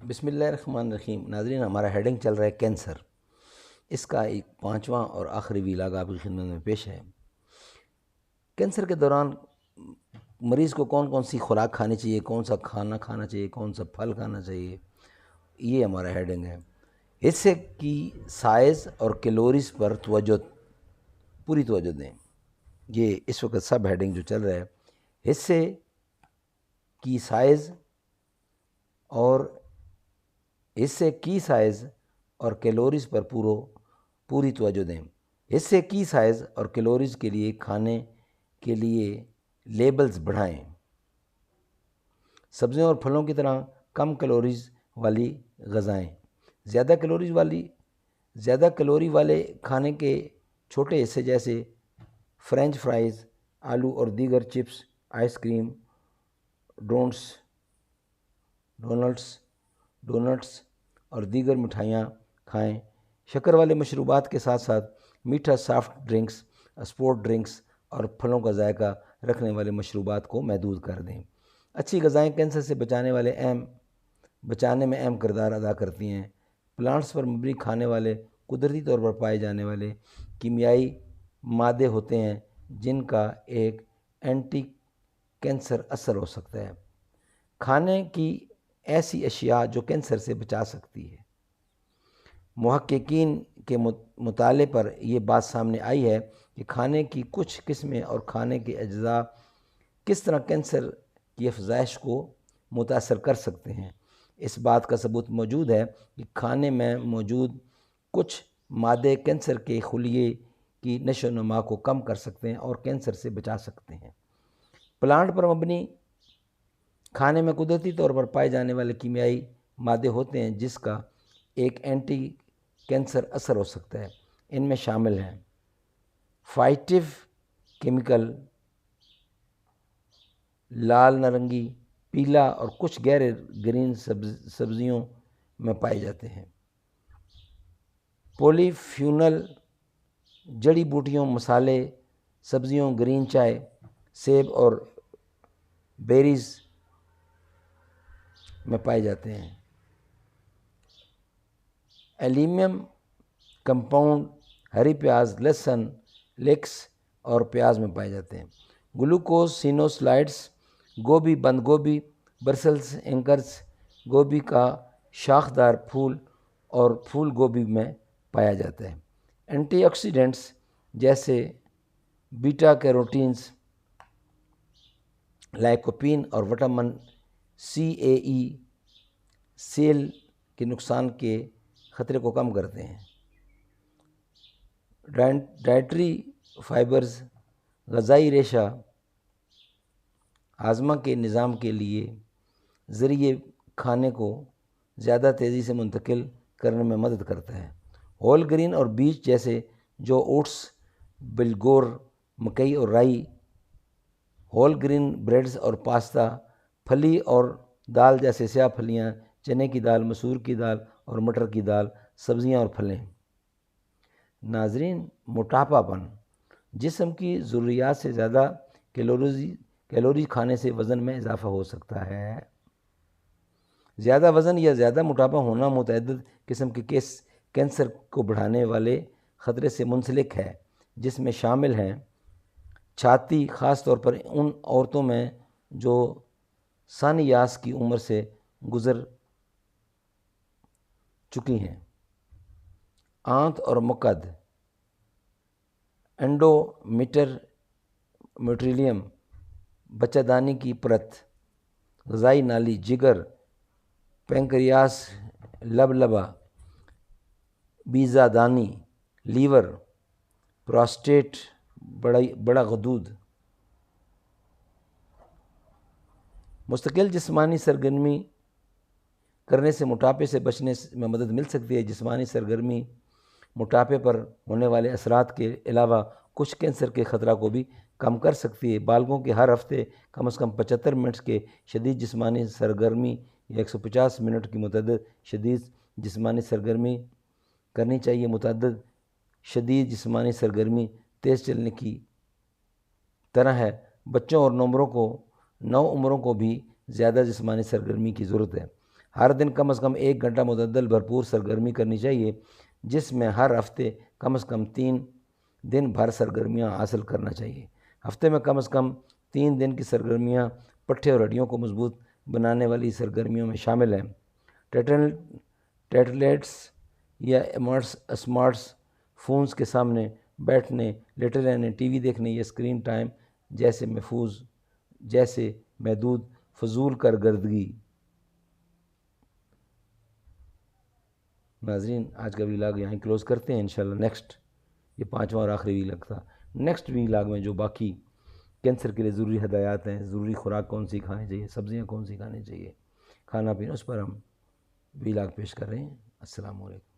بسم اللہ الرحمن الرحیم۔ ناظرین، ہمارا ہیڈنگ چل رہا ہے کینسر۔ اس کا ایک 5واں اور آخری ویلاگ آپ کی خدمت میں پیش ہے۔ کینسر کے دوران مریض کو کون کون سی خوراک کھانی چاہیے، کون سا کھانا کھانا چاہیے، کون سا پھل کھانا چاہیے، یہ ہمارا ہیڈنگ ہے۔ حصے کی سائز اور کیلوریز پر پوری توجہ دیں۔ یہ اس وقت سب ہیڈنگ جو چل رہا ہے، حصے کی سائز اور کیلوریز پر پوری توجہ دیں۔ حصے کی سائز اور کیلوریز کے لیے کھانے کے لیے لیبلز بڑھائیں۔ سبزیوں اور پھلوں کی طرح کم کیلوریز والی غذائیں، زیادہ کیلوری والے کھانے کے چھوٹے حصے جیسے فرینچ فرائز، آلو اور دیگر چپس، آئس کریم، ڈونٹس اور دیگر مٹھائیاں کھائیں۔ شکر والے مشروبات کے ساتھ ساتھ میٹھا سافٹ ڈرنکس، اسپورٹ ڈرنکس اور پھلوں کا ذائقہ رکھنے والے مشروبات کو محدود کر دیں۔ اچھی غذائیں کینسر سے بچانے میں اہم کردار ادا کرتی ہیں۔ پلانٹس پر مبنی کھانے والے قدرتی طور پر پائے جانے والے کیمیائی مادے ہوتے ہیں جن کا ایک اینٹی کینسر اثر ہو سکتا ہے۔ کھانے کی ایسی اشیاء جو کینسر سے بچا سکتی ہے۔ محققین کے مطالعے پر یہ بات سامنے آئی ہے کہ کھانے کی کچھ قسمیں اور کھانے کے اجزاء کس طرح کینسر کی افزائش کو متاثر کر سکتے ہیں۔ اس بات کا ثبوت موجود ہے کہ کھانے میں موجود کچھ مادے کینسر کے خلیے کی نشو و نما کو کم کر سکتے ہیں اور کینسر سے بچا سکتے ہیں۔ پلانٹ پر مبنی کھانے میں قدرتی طور پر پائے جانے والے کیمیائی مادے ہوتے ہیں جس کا ایک اینٹی کینسر اثر ہو سکتا ہے۔ ان میں شامل ہیں فائٹو کیمیکل، لال، نارنگی، پیلا اور کچھ گہرے گرین سبزیوں میں پائے جاتے ہیں۔ پولی فینول، جڑی بوٹیوں، مسالے، سبزیوں، گرین چائے، سیب اور بیریز میں پائے جاتے ہیں۔ ایلومینیم کمپاؤنڈ ہری پیاز، لہسن، لیکس اور پیاز میں پائے جاتے ہیں۔ گلوکوز سینوسائڈز، گوبھی، بند گوبھی، برسلز انکرز، گوبھی کا شاخدار پھول اور پھول گوبھی میں پایا جاتا ہے۔ اینٹی آکسیڈنٹس جیسے بیٹا کیروٹینز، لائکوپین اور وٹامن CAE سیل کے نقصان کے خطرے کو کم کرتے ہیں۔ ڈائٹری فائبرز، غذائی ریشہ ہاضمہ کے نظام کے لیے ذریعے کھانے کو زیادہ تیزی سے منتقل کرنے میں مدد کرتا ہے۔ ہول گرین اور بیج جیسے جو اوٹس، بلگور، مکئی اور رائی، ہول گرین بریڈز اور پاستا، پھلی اور دال جیسے سیاہ پھلیاں، چنے کی دال، مسور کی دال اور مٹر کی دال، سبزیاں اور پھلیں۔ ناظرین، موٹاپا پن، جسم کی ضروریات سے زیادہ کیلوری کھانے سے وزن میں اضافہ ہو سکتا ہے۔ زیادہ وزن یا زیادہ موٹاپا ہونا متعدد قسم کے کینسر کو بڑھانے والے خطرے سے منسلک ہے، جس میں شامل ہیں چھاتی، خاص طور پر ان عورتوں میں جو ثانی یاس کی عمر سے گزر چکی ہیں، آنت اور مقعد، میٹرولیم، بچہ دانی کی پرت، غذائی نالی، جگر، پینکریاس، لبلبہ، بیضہ دانی، لیور، پراسٹیٹ، بڑا غدود۔ مستقل جسمانی سرگرمی کرنے سے موٹاپے سے بچنے میں مدد مل سکتی ہے۔ جسمانی سرگرمی موٹاپے پر ہونے والے اثرات کے علاوہ کچھ کینسر کے خطرہ کو بھی کم کر سکتی ہے۔ بالغوں کے ہر ہفتے کم از کم 75 منٹ کے شدید جسمانی سرگرمی یا 150 منٹ کی متعدد شدید جسمانی سرگرمی کرنی چاہیے۔ متعدد شدید جسمانی سرگرمی تیز چلنے کی طرح ہے۔ بچوں اور نوعمروں کو بھی زیادہ جسمانی سرگرمی کی ضرورت ہے۔ ہر دن کم از کم 1 گھنٹہ متعدل بھرپور سرگرمی کرنی چاہیے، جس میں ہر ہفتے کم از کم 3 دن بھر سرگرمیاں حاصل کرنا چاہیے۔ ہفتے میں کم از کم 3 دن کی سرگرمیاں پٹھے اور ہڈیوں کو مضبوط بنانے والی سرگرمیوں میں شامل ہیں۔ ٹیٹلیٹس یا اسمارٹس فونز کے سامنے بیٹھنے، لیٹے رہنے، ٹی وی دیکھنے یا اسکرین ٹائم جیسے محدود فضول کارکردگی۔ ناظرین، آج کا ویلاگ یہیں کلوز کرتے ہیں۔ انشاءاللہ نیکسٹ، یہ 5واں اور آخری ویلاگ تھا، نیکسٹ ویلاگ میں جو باقی کینسر کے لیے ضروری ہدایات ہیں، ضروری خوراک کون سی کھانی چاہیے، سبزیاں کون سی کھانی چاہیے، کھانا پینا، اس پر ہم ویلاگ پیش کر رہے ہیں۔ السلام علیکم۔